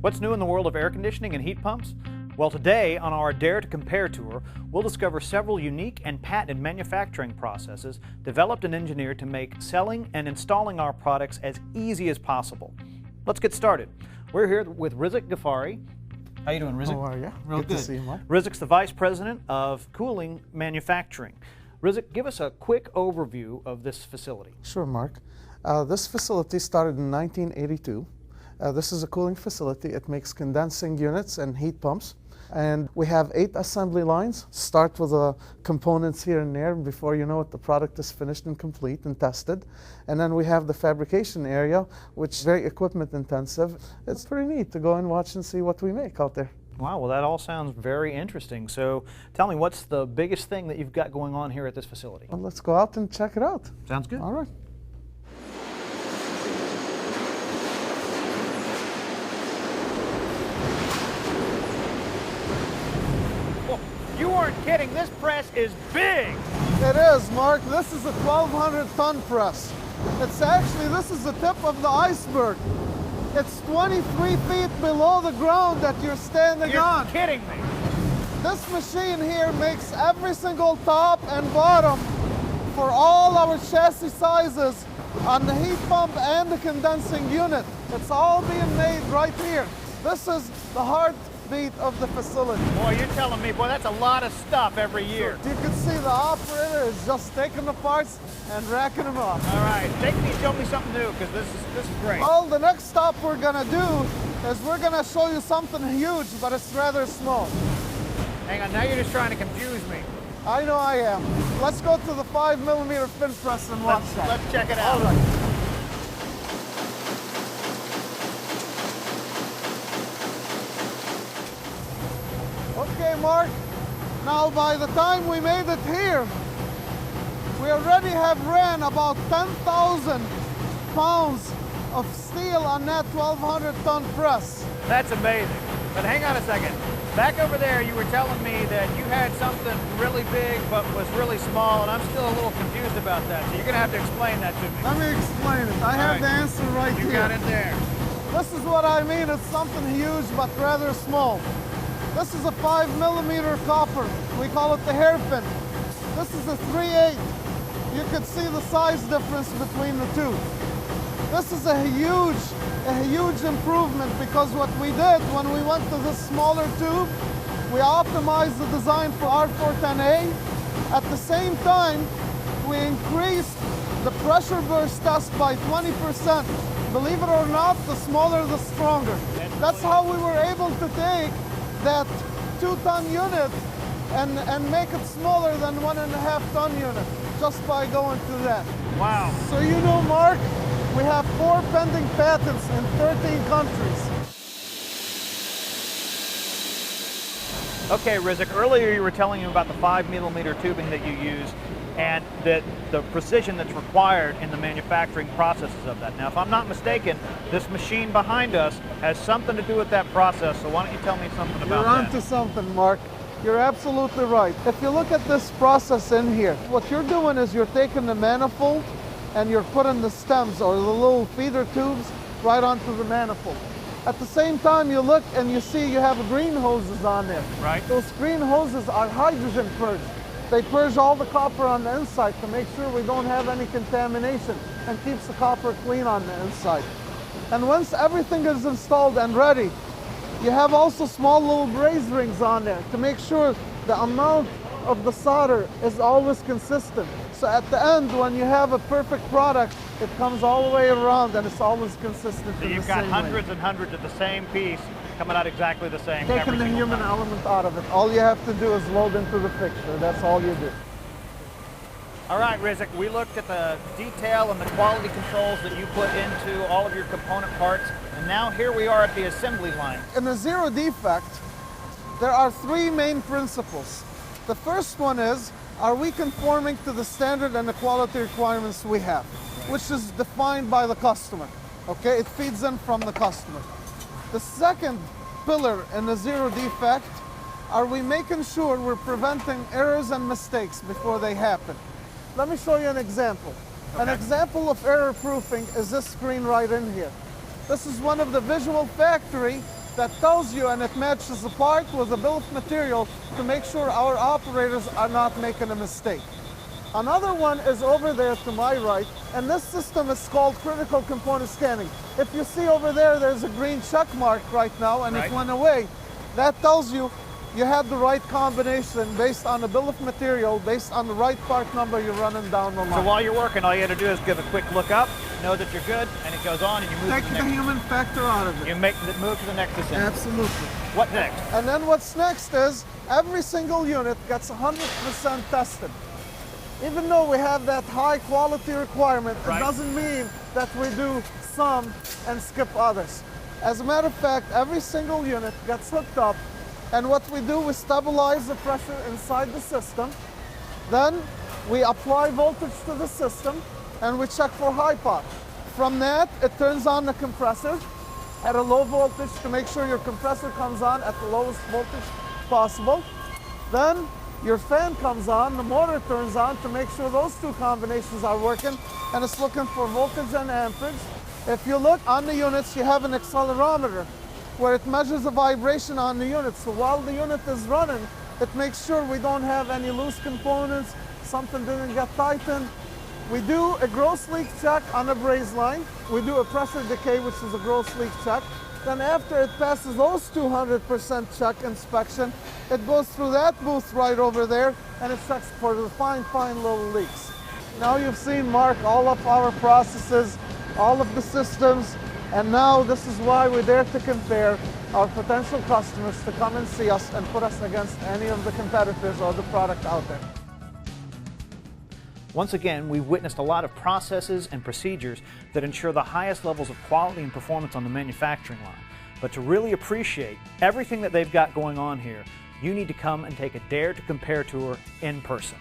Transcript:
What's new in the world of air conditioning and heat pumps? Well, today on our Dare to Compare tour, we'll discover several unique and patented manufacturing processes developed and engineered to make selling and installing our products as easy as possible. Let's get started. We're here with Rizik Ghaffari. How you doing, Rizik? How are you? Real good good. To see you, Mark. Rizik's the Vice President of Cooling Manufacturing. Rizik, give us a quick overview of this facility. Sure, Mark. This facility started in 1982. This is a cooling facility. It makes condensing units and heat pumps. And we have 8 assembly lines. Start with the components here and there. Before you know it, the product is finished and complete and tested. And then we have the fabrication area, which is very equipment intensive. It's pretty neat to go and watch and see what we make out there. Wow, well that all sounds very interesting. So tell me, what's the biggest thing that you've got going on here at this facility? Well, let's go out and check it out. Sounds good. All right. You aren't kidding, this press is big! It is, Mark. This is a 1,200-ton press. This is the tip of the iceberg. It's 23 feet below the ground that you're standing on. You're kidding me! This machine here makes every single top and bottom for all our chassis sizes on the heat pump and the condensing unit. It's all being made right here. This is the heartbeat of the facility. Boy, you're telling me, boy, that's a lot of stuff every year. You can see the operator is just taking the parts and racking them up. All right, show me something new, because this is great. Well, the next stop we're gonna do is we're gonna show you something huge, but it's rather small. Hang on, now you're just trying to confuse me. I know I am. Let's go to the 5mm fin press and watch that. Let's check it out. All right. Okay, Mark. Now, by the time we made it here, we already have ran about 10,000 pounds of steel on that 1,200-ton press. That's amazing. But hang on a second. Back over there, you were telling me that you had something really big but was really small, and I'm still a little confused about that. So you're going to have to explain that to me. Let me explain it. I have the answer right here. You got it there. This is what I mean. It's something huge but rather small. This is a 5mm copper. We call it the hairpin. This is a 3/8. You can see the size difference between the two. This is a huge improvement, because what we did when we went to this smaller tube, we optimized the design for R410A. At the same time, we increased the pressure burst test by 20%. Believe it or not, the smaller the stronger. That's how we were able to take that 2-ton unit and make it smaller than 1.5-ton unit just by going to that. Wow. So you know, Mark, we have 4 pending patents in 13 countries. Okay, Rizik, earlier you were telling me about the 5mm tubing that you use and that the precision that's required in the manufacturing processes of that. Now, if I'm not mistaken, this machine behind us has something to do with that process, so why don't you tell me something about You're onto something, Mark. You're absolutely right. If you look at this process in here, what you're doing is you're taking the manifold and you're putting the stems or the little feeder tubes right onto the manifold. At the same time, you look and you see you have green hoses on there. Right. Those green hoses are hydrogen purged. They purge all the copper on the inside to make sure we don't have any contamination and keeps the copper clean on the inside. And once everything is installed and ready, you have also small little braze rings on there to make sure the amount of the solder is always consistent. So at the end, when you have a perfect product, it comes all the way around and it's always consistent. So you've got hundreds and hundreds of the same piece coming out exactly the same. Taking the human element out of it. All you have to do is load into the fixture. That's all you do. All right, Rizik, we looked at the detail and the quality controls that you put into all of your component parts, and now here we are at the assembly line. In a zero defect, there are 3 main principles. The first one is, are we conforming to the standard and the quality requirements we have, which is defined by the customer, okay? It feeds in from the customer. The second pillar in the zero defect, are we making sure we're preventing errors and mistakes before they happen? Let me show you an example. Okay. An example of error proofing is this screen right in here. This is one of the Visual Factory that tells you, and it matches the part with the bill of material to make sure our operators are not making a mistake. Another one is over there to my right, and this system is called critical component scanning. If you see over there, there's a green check mark right now, and it went away. That tells you you had the right combination based on the bill of material, based on the right part number you're running down the line. So while you're working, all you have to do is give a quick look up, know that you're good, and it goes on, and you move Take to the the next. human factor out of it. You make the move to the next assembly. Absolutely. What next? And then what's next is every single unit gets 100% tested. Even though we have that high quality requirement, it doesn't mean that we do some and skip others. As a matter of fact, every single unit gets hooked up, and what we do, we stabilize the pressure inside the system. Then we apply voltage to the system, and we check for high pot. From that, it turns on the compressor at a low voltage to make sure your compressor comes on at the lowest voltage possible. Then your fan comes on, the motor turns on to make sure those two combinations are working, and it's looking for voltage and amperage. If you look on the units, you have an accelerometer where it measures the vibration on the unit. So while the unit is running, it makes sure we don't have any loose components, something didn't get tightened. We do a gross leak check on the braze line. We do a pressure decay, which is a gross leak check. Then after it passes those 200% check inspection, it goes through that booth right over there, and it checks for the fine little leaks. Now you've seen, Mark, all of our processes, all of the systems, and now this is why we're there to compare our potential customers to come and see us and put us against any of the competitors or the product out there. Once again, we've witnessed a lot of processes and procedures that ensure the highest levels of quality and performance on the manufacturing line. But to really appreciate everything that they've got going on here, you need to come and take a Dare to Compare tour in person.